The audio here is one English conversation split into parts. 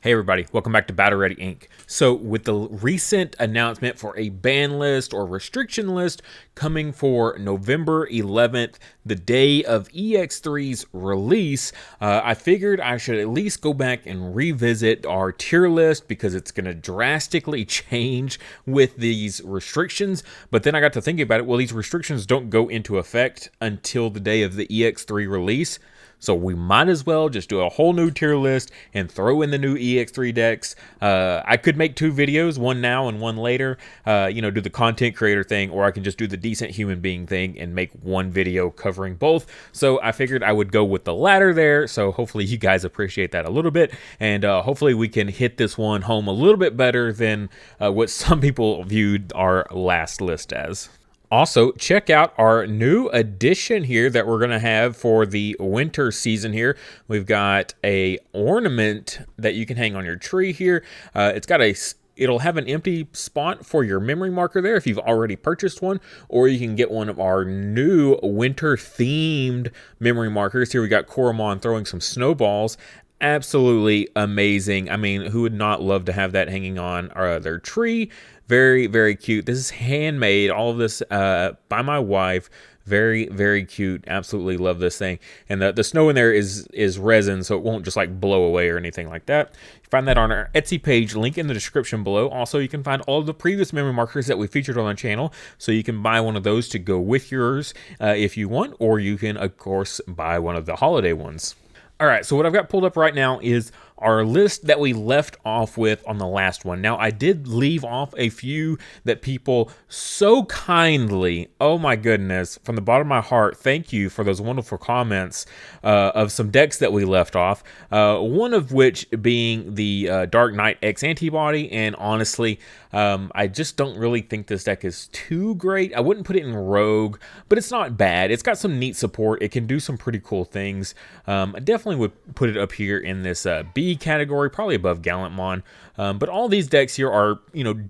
Hey everybody, welcome back to Battle Ready Inc. So with the recent announcement for a ban list or restriction list coming for November 11th, the day of EX3's release, I figured I should at least go back and revisit our tier list because it's going to drastically change with these restrictions. But then I got to thinking about it, well, these restrictions don't go into effect until the day of the EX3 release. So we might as well just do a whole new tier list and throw in the new EX3 decks. I could make two videos, one now and one later, do the content creator thing, or I can just do the decent human being thing and make one video covering both. So I figured I would go with the latter there. So hopefully you guys appreciate that a little bit. And hopefully we can hit this one home a little bit better than what some people viewed our last list as. Also, check out our new addition here that we're going to have for the winter season here. We've got a ornament that you can hang on your tree here. It'll have an empty spot for your memory marker there if you've already purchased one, or you can get one of our new winter themed memory markers. Here we got Greymon throwing some snowballs. Absolutely amazing. I mean, who would not love to have that hanging on their tree? Very, very cute. This is handmade. All of this by my wife. Very, very cute. Absolutely love this thing. And the snow in there is resin, so it won't just like blow away or anything like that. You find that on our Etsy page, link in the description below. Also, you can find all of the previous memory markers that we featured on the channel, so you can buy one of those to go with yours if you want, or you can, of course, buy one of the holiday ones. All right, so what I've got pulled up right now is our list that we left off with on the last one. Now, I did leave off a few that people so kindly, oh my goodness, from the bottom of my heart, thank you for those wonderful comments of some decks that we left off. One of which being the Dark Knight X Antibody, and honestly, I just don't really think this deck is too great. I wouldn't put it in Rogue, but it's not bad. It's got some neat support. It can do some pretty cool things. I definitely would put it up here in this B category, probably above Gallantmon. But all these decks here are,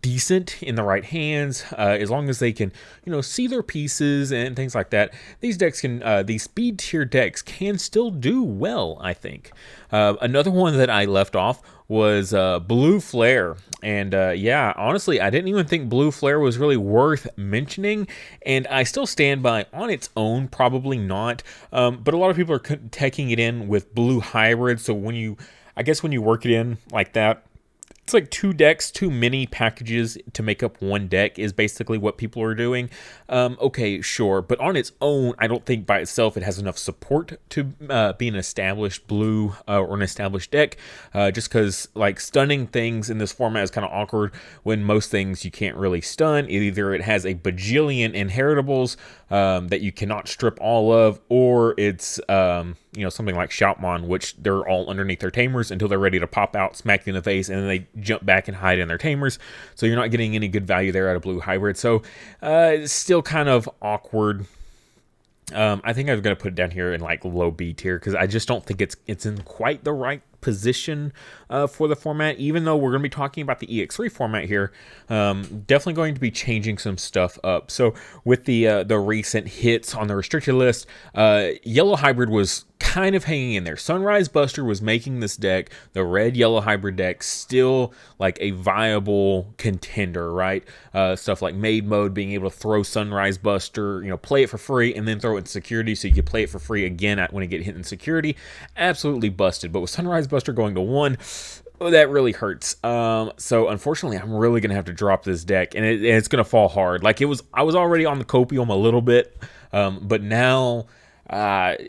decent in the right hands, as long as they can, see their pieces and things like that. These decks can, these speed tier decks can still do well, I think. Another one that I left off was Blue Flare. And yeah, honestly, I didn't even think Blue Flare was really worth mentioning. And I still stand by, on its own, probably not. But a lot of people are taking it in with Blue Hybrid. So when you work it in like that, it's like two decks, two mini packages to make up one deck is basically what people are doing. Okay, sure. But on its own, I don't think by itself it has enough support to be an established blue or an established deck. Just because like stunning things in this format is kind of awkward when most things you can't really stun. Either it has a bajillion inheritables that you cannot strip all of, or it's something like Shoutmon, which they're all underneath their tamers until they're ready to pop out, smack you in the face, and then they jump back and hide in their tamers. So you're not getting any good value there out of Blue Hybrid. So it's still kind of awkward. I think I'm going to put it down here in like low B tier because I just don't think it's in quite the right position for the format, even though we're going to be talking about the EX3 format here. Definitely going to be changing some stuff up. So with the recent hits on the restricted list, Yellow Hybrid was kind of hanging in there. Sunrise Buster was making this deck, the red yellow hybrid deck, still like a viable contender, right? Stuff like Maid Mode, being able to throw Sunrise Buster, play it for free and then throw it in security so you can play it for free again when it get hit in security. Absolutely busted. But with Sunrise Buster going to 1, that really hurts. So unfortunately, I'm really gonna have to drop this deck, and it's gonna fall hard. Like I was already on the copium a little bit, but now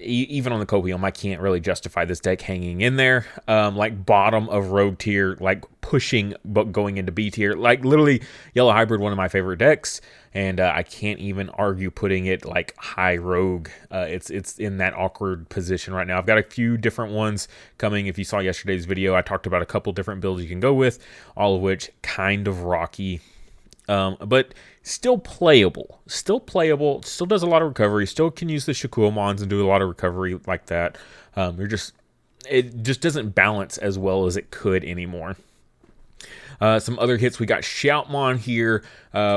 even on the copium, I can't really justify this deck hanging in there. Like bottom of Rogue tier, like pushing but going into B tier. Like literally, Yellow Hybrid, one of my favorite decks, and I can't even argue putting it like high Rogue. It's in that awkward position right now. I've got a few different ones coming. If you saw yesterday's video, I talked about a couple different builds you can go with, all of which kind of rocky. But still playable, still does a lot of recovery, still can use the Shakuamons and do a lot of recovery like that. It just doesn't balance as well as it could anymore. Some other hits, we got Shoutmon here,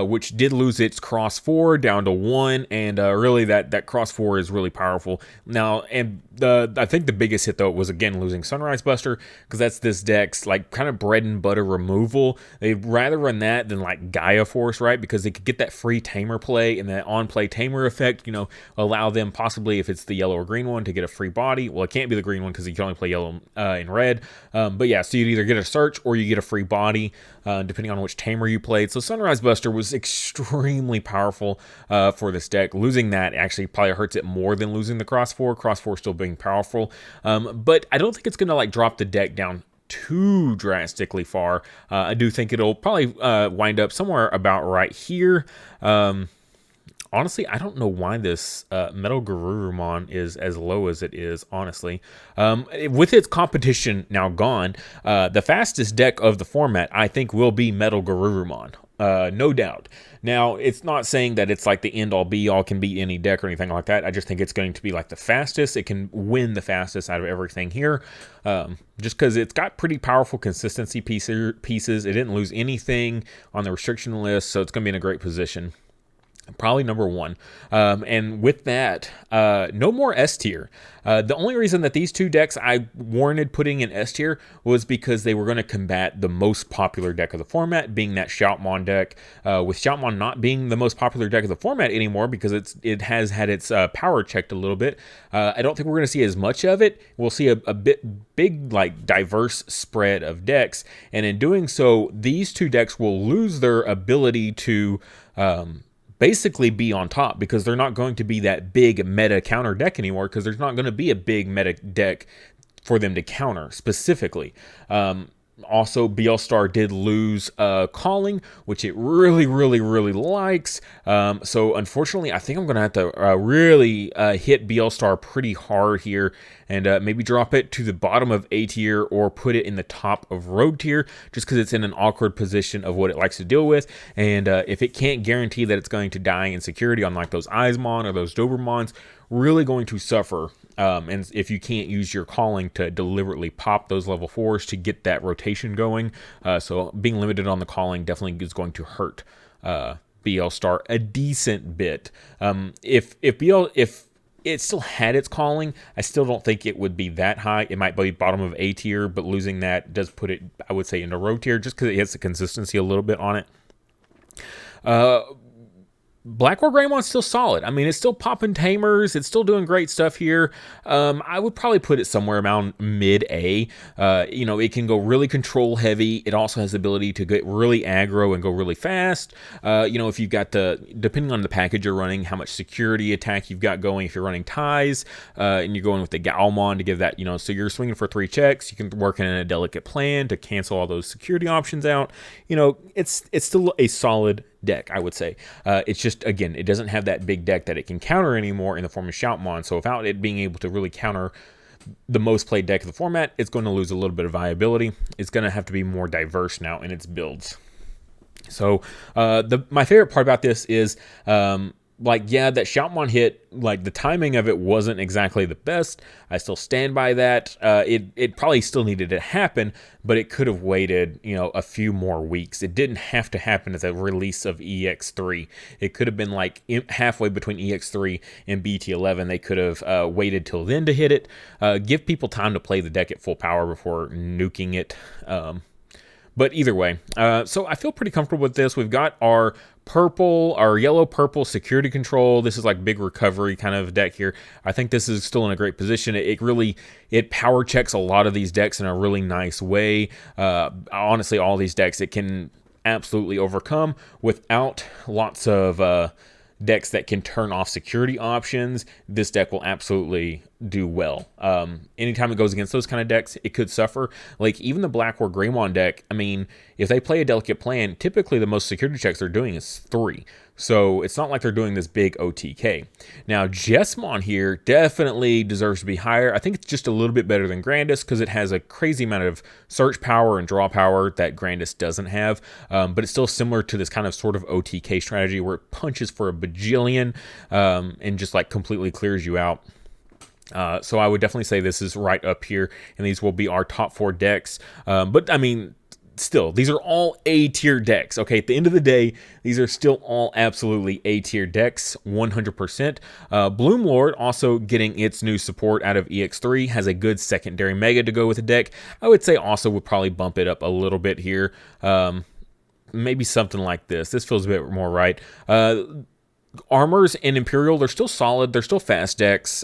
which did lose its cross 4 down to 1, and really that cross 4 is really powerful. Now, and I think the biggest hit though was again losing Sunrise Buster, because that's this deck's like kind of bread and butter removal. They'd rather run that than like Gaia Force, right? Because they could get that free Tamer play and that on-play Tamer effect, you know, allow them possibly, if it's the yellow or green one, to get a free body. Well, it can't be the green one because you can only play yellow and red. But yeah, so you'd either get a search or you get a free body, depending on which Tamer you played. So Sunrise Buster was extremely powerful for this deck. Losing that actually probably hurts it more than losing the Cross 4. Cross 4 still being powerful. But I don't think it's going to like drop the deck down too drastically far. I do think it'll probably wind up somewhere about right here. Honestly, I don't know why this Metal Garurumon is as low as it is, honestly. With its competition now gone, the fastest deck of the format, I think, will be Metal Garurumon. No doubt. Now, it's not saying that it's like the end-all be-all, can beat any deck or anything like that. I just think it's going to be like the fastest. It can win the fastest out of everything here, just because it's got pretty powerful consistency pieces. It didn't lose anything on the restriction list, so it's going to be in a great position. Probably number 1. And with that, no more S tier. The only reason that these two decks I warranted putting in S tier was because they were going to combat the most popular deck of the format, being that Shoutmon deck. With Shoutmon not being the most popular deck of the format anymore because it has had its power checked a little bit, I don't think we're going to see as much of it. We'll see a big, like, diverse spread of decks. And in doing so, these two decks will lose their ability to basically be on top, because they're not going to be that big meta counter deck anymore, because there's not going to be a big meta deck for them to counter specifically. Also, BL-Star did lose Calling, which it really likes. So unfortunately, I think I'm going to have to really hit BL-Star pretty hard here, and maybe drop it to the bottom of A tier or put it in the top of Road tier, just because it's in an awkward position of what it likes to deal with. And if it can't guarantee that it's going to die in security on like those Eismon or those Dobermons, really going to suffer. And if you can't use your Calling to deliberately pop those level 4s to get that rotation going, so being limited on the Calling definitely is going to hurt BL-Star a decent bit. If it still had its Calling, I still don't think it would be that high. It might be bottom of A tier, but losing that does put it, I would say, into Road tier, just because it hits the consistency a little bit on it. Black War Greymon's still solid. I mean, it's still popping Tamers. It's still doing great stuff here. I would probably put it somewhere around mid-A. You know, it can go really control heavy. It also has the ability to get really aggro and go really fast. You know, if you've got depending on the package you're running, how much security attack you've got going. If you're running ties and you're going with the Galmon to give that, you know, so you're swinging for 3 checks, you can work in a delicate plan to cancel all those security options out. You know, it's still a solid deck, I would say. It's just, again, it doesn't have that big deck that it can counter anymore in the form of Shoutmon. So without it being able to really counter the most played deck of the format, it's going to lose a little bit of viability. It's going to have to be more diverse now in its builds. So my favorite part about this is like, yeah, that Shoutmon hit, like, the timing of it wasn't exactly the best. I still stand by that. It probably still needed to happen, but it could have waited, you know, a few more weeks. It didn't have to happen at the release of EX3. It could have been, like, halfway between EX3 and BT11. They could have waited till then to hit it. Give people time to play the deck at full power before nuking it. But either way, so I feel pretty comfortable with this. We've got our yellow-purple security control. This is like big recovery kind of deck here. I think this is still in a great position. It power checks a lot of these decks in a really nice way. Honestly, all these decks it can absolutely overcome without lots of decks that can turn off security options. This deck will absolutely do well. Anytime it goes against those kind of decks, it could suffer. Like, even the Black War Greymon deck, I mean, if they play a delicate plan, typically the most security checks they're doing is 3. So it's not like they're doing this big OTK. Now, Jesmon here definitely deserves to be higher. I think it's just a little bit better than Grandis because it has a crazy amount of search power and draw power that Grandis doesn't have. But it's still similar to this kind of sort of OTK strategy where it punches for a bajillion and just like completely clears you out. So I would definitely say this is right up here, and these will be our top 4 decks. But I mean, still, these are all A tier decks. Okay, at the end of the day, these are still all absolutely A tier decks, 100%. Bloom Lord also getting its new support out of EX3 has a good secondary mega to go with the deck. I would say also would probably bump it up a little bit here. Maybe something like this. This feels a bit more right. Armors and Imperial, they're still solid. They're still fast decks.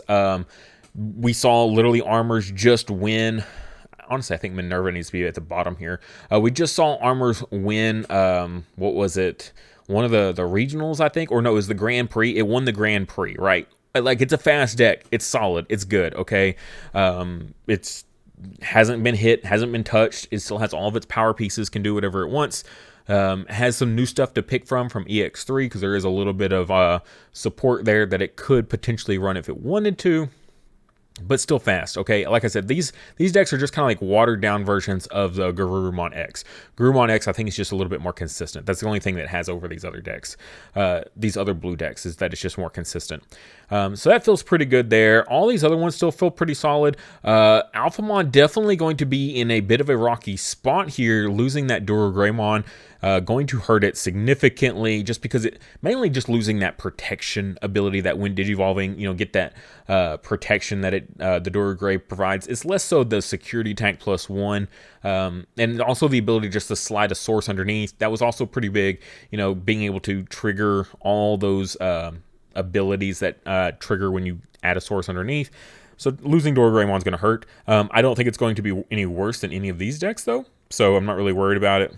We saw literally Armors just win. Honestly, I think Minerva needs to be at the bottom here. We just saw Armors win, what was it? One of the regionals, I think? Or no, it was the Grand Prix. It won the Grand Prix, right? Like, it's a fast deck. It's solid. It's good, okay? It's hasn't been hit, hasn't been touched. It still has all of its power pieces, can do whatever it wants. Has some new stuff to pick from EX3, because there is a little bit of support there that it could potentially run if it wanted to. But still fast, okay? Like I said, these decks are just kind of like watered-down versions of the Greymon X. Greymon X, I think, is just a little bit more consistent. That's the only thing that it has over these other decks, these other blue decks, is that it's just more consistent. So that feels pretty good there. All these other ones still feel pretty solid. Alphamon definitely going to be in a bit of a rocky spot here, losing that Duro Greymon. Going to hurt it significantly, just because it mainly just losing that protection ability that when digivolving, you know, get that protection that the Duro Grey provides. It's less so the security tank +1, and also the ability just to slide a source underneath. That was also pretty big, you know, being able to trigger all those abilities that trigger when you add a source underneath. So losing Duro Greymon's going to hurt. I don't think it's going to be any worse than any of these decks, though, so I'm not really worried about it.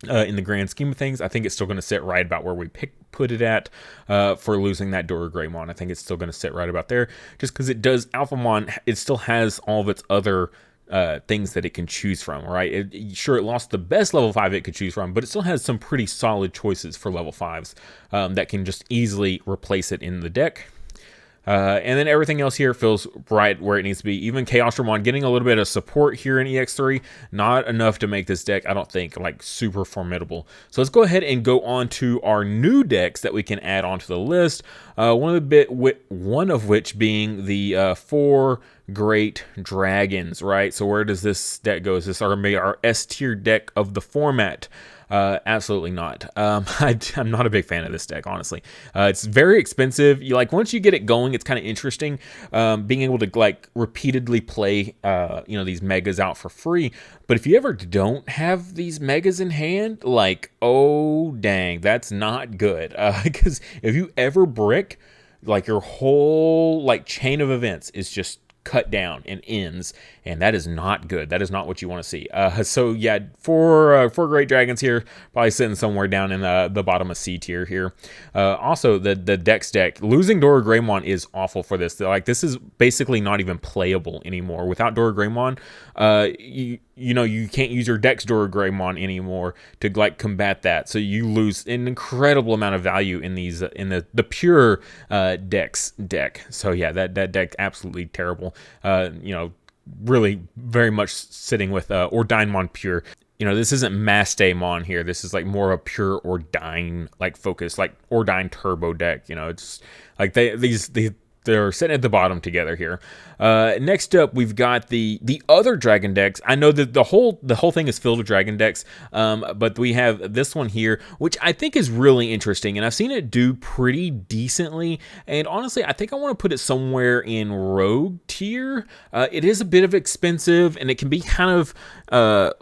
In the grand scheme of things, I think it's still going to sit right about where we put it at for losing that Duro Greymon. I think it's still going to sit right about there, just because it does, Alphamon, it still has all of its other things that it can choose from, right? Sure, it lost the best level 5 it could choose from, but it still has some pretty solid choices for level 5s that can just easily replace it in the deck. And then everything else here feels right where it needs to be. Even Chaos Dramon getting a little bit of support here in EX3. Not enough to make this deck, I don't think, like super formidable. So let's go ahead and go on to our new decks that we can add onto the list. One of which being the 4 Great Dragons, right? So where does this deck go? Is this our S tier deck of the format? Absolutely not. I'm not a big fan of this deck, honestly. It's very expensive. Once you get it going, it's kind of interesting. Being able to like repeatedly play, these megas out for free. But if you ever don't have these megas in hand, like, oh dang, that's not good. Because if you ever brick, like your whole like chain of events is just cut down and ends, and that is not good. That is not what you want to see. So yeah, four Great Dragons here, probably sitting somewhere down in the bottom of C tier here. Also, the Dex deck, losing Duro Greymon is awful for this. Like, this is basically not even playable anymore. Without Duro Greymon, you can't use your Dex Duro Greymon anymore to like combat that. So you lose an incredible amount of value in these in the pure Dex deck. So yeah, that deck absolutely terrible. Really very much sitting with Ordinemon Pure. This isn't Mastaymon here. This is like more of a pure Ordine like focus, like Ordine Turbo deck. It's like they're sitting at the bottom together here. Next up, we've got the other dragon decks. I know that the whole thing is filled with dragon decks, but we have this one here, which I think is really interesting, and I've seen it do pretty decently. And honestly, I think I want to put it somewhere in Rogue tier. It is a bit of expensive, and it can be kind of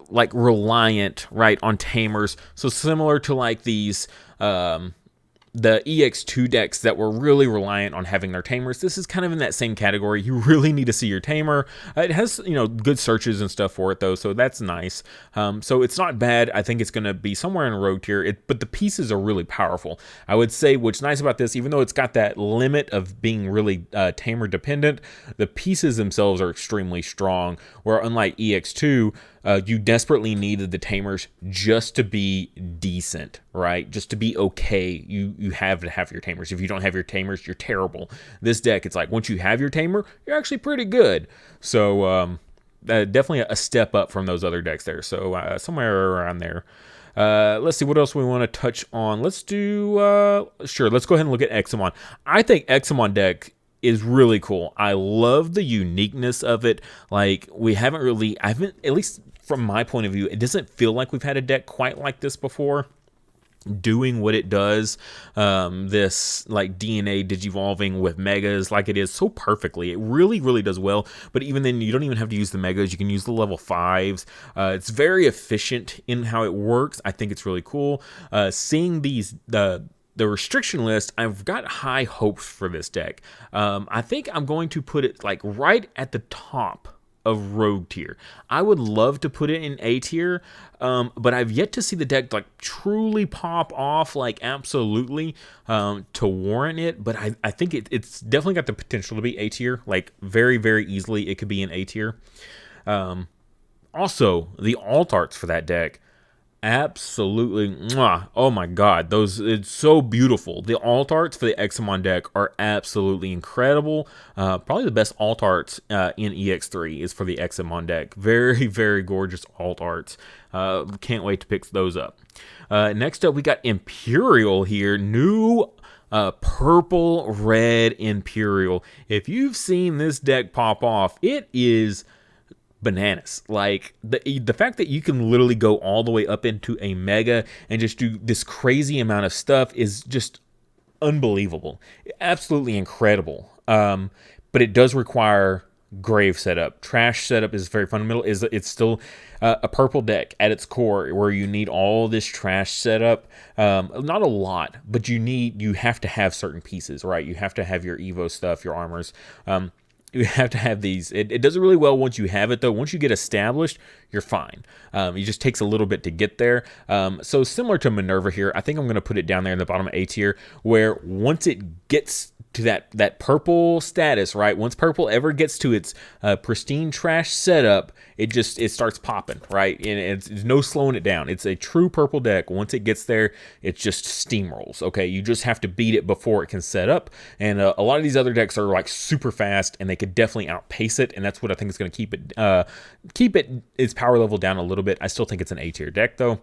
like reliant, right, on tamers. So similar to like these. The EX2 decks that were really reliant on having their tamers. This is kind of in that same category. You really need to see your tamer. It has, good searches and stuff for it, though, so that's nice. So it's not bad. I think it's going to be somewhere in Rogue tier, but the pieces are really powerful. I would say what's nice about this, even though it's got that limit of being really tamer dependent, the pieces themselves are extremely strong, where unlike EX2, you desperately needed the tamers just to be decent, right? Just to be okay. You have to have your tamers. If you don't have your tamers, you're terrible. This deck, it's like once you have your tamer, you're actually pretty good. So definitely a step up from those other decks there. So somewhere around there. Let's see what else we want to touch on. Let's do let's go ahead and look at Examon. I think Examon deck is really cool. I love the uniqueness of it. Like, I haven't, at least from my point of view, it doesn't feel like we've had a deck quite like this before, doing what it does, this like DNA digivolving with megas like it is so perfectly. It really does well. But even then, you don't even have to use the megas. You can use the level 5s. It's very efficient in how it works. I think it's really cool. Seeing the restriction list, I've got high hopes for this deck. I think I'm going to put it like right at the top of Rogue tier. I would love to put it in A tier, but I've yet to see the deck like truly pop off like absolutely to warrant it. But I think it's definitely got the potential to be A tier, like very easily it could be in A tier. Also, the alt arts for that deck, absolutely, mwah. Oh my god, it's so beautiful. The alt arts for the Examon deck are absolutely incredible. Probably the best alt arts in EX3 is for the Examon deck. Very gorgeous alt arts. Can't wait to pick those up. Next up, we got Imperial here. New purple red Imperial. If you've seen this deck pop off, it is bananas. Like the fact that you can literally go all the way up into a mega and just do this crazy amount of stuff is just unbelievable. Absolutely incredible. But it does require grave setup. Trash setup is very fundamental. It's still a purple deck at its core where you need all this trash setup. Not a lot, but you have to have certain pieces, right? You have to have your Evo stuff, your armors. You have to have these. It does it really well once you have it, though. Once you get established, you're fine. It just takes a little bit to get there. So similar to Minerva here, I think I'm going to put it down there in the bottom of A tier, where once it gets to that purple status, right? Once purple ever gets to its pristine trash setup, it starts popping, right? And it's no slowing it down. It's a true purple deck. Once it gets there, it just steamrolls. Okay, you just have to beat it before it can set up. And a lot of these other decks are like super fast, and they could definitely outpace it. And that's what I think is going to keep its power level down a little bit. I still think it's an A tier deck though,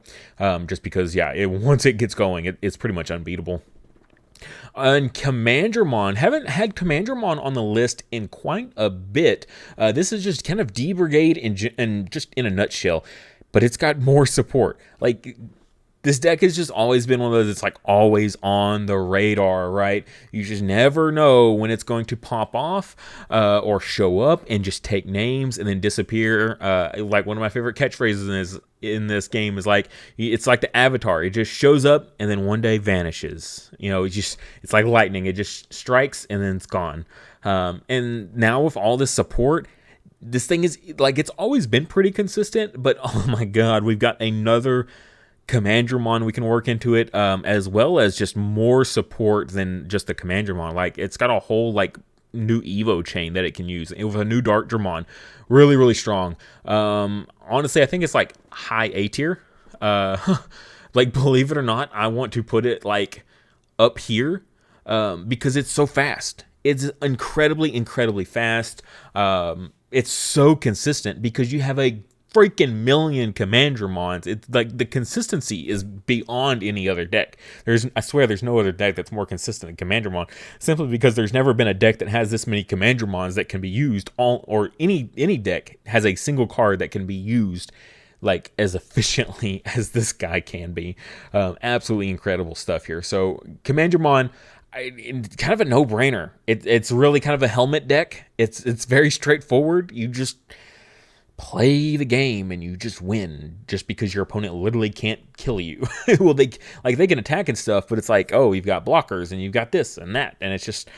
just because once it gets going, it's pretty much unbeatable. And Commandramon, haven't had Commandramon on the list in quite a bit. This is just kind of D Brigade and just in a nutshell, but it's got more support. Like, this deck has just always been one of those that's like always on the radar, right? You just never know when it's going to pop off or show up and just take names and then disappear. Like one of my favorite catchphrases in this game is like, it's like the Avatar. It just shows up and then one day vanishes. It's like lightning. It just strikes and then it's gone. And now with all this support, this thing is like, it's always been pretty consistent, but oh my god, we've got another Commandramon we can work into it, as well as just more support than just the Commandramon. Like, it's got a whole like new Evo chain that it can use with a new Dark Dramon. Really strong. Honestly, I think it's like high A tier. Like, believe it or not, I want to put it like up here because it's so fast. It's incredibly fast. It's so consistent because you have a freaking million Commandramons. It's like the consistency is beyond any other deck. I swear there's no other deck that's more consistent than Commandramon, simply because there's never been a deck that has this many Commandramons that can be used, or any deck has a single card that can be used like as efficiently as this guy can be. Absolutely incredible stuff here. So Commandramon, kind of a no-brainer. It's really kind of a helmet deck. It's very straightforward. You just play the game and you just win just because your opponent literally can't kill you. Well, they can attack and stuff, but it's like, oh, you've got blockers and you've got this and that, and it's just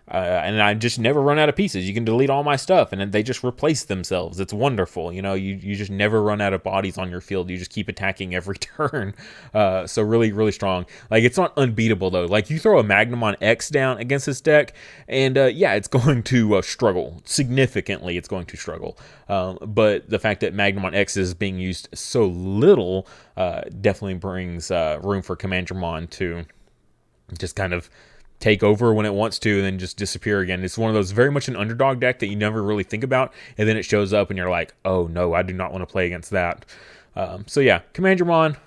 and I just never run out of pieces. You can delete all my stuff and then they just replace themselves. It's wonderful. You just never run out of bodies on your field. You just keep attacking every turn. So really strong. Like, it's not unbeatable though. Like, you throw a Magnamon X down against this deck and it's going to struggle significantly. It's going to struggle. But the fact that Magnamon X is being used so little definitely brings room for Commandramon to just kind of take over when it wants to and then just disappear again. It's one of those very much an underdog deck that you never really think about, and then it shows up and you're like, oh no, I do not want to play against that. So yeah, Commandramon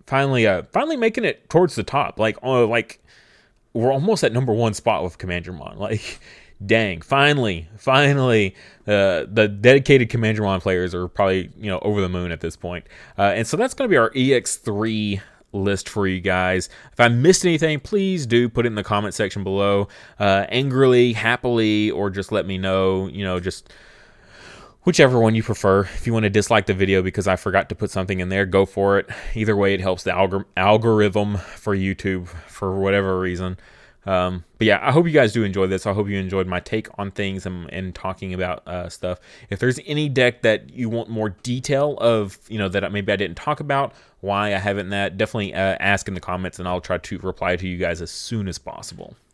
finally making it towards the top. Like we're almost at number one spot with Commandramon. Like, Dang, finally, the dedicated Command players are probably, over the moon at this point. And so that's going to be our EX3 list for you guys. If I missed anything, please do put it in the comment section below, angrily, happily, or just let me know, just whichever one you prefer. If you want to dislike the video because I forgot to put something in there, go for it. Either way, it helps the algorithm for YouTube for whatever reason. But yeah, I hope you guys do enjoy this. I hope you enjoyed my take on things and talking about stuff. If there's any deck that you want more detail of, that maybe I didn't talk about, why I haven't that, definitely ask in the comments, and I'll try to reply to you guys as soon as possible.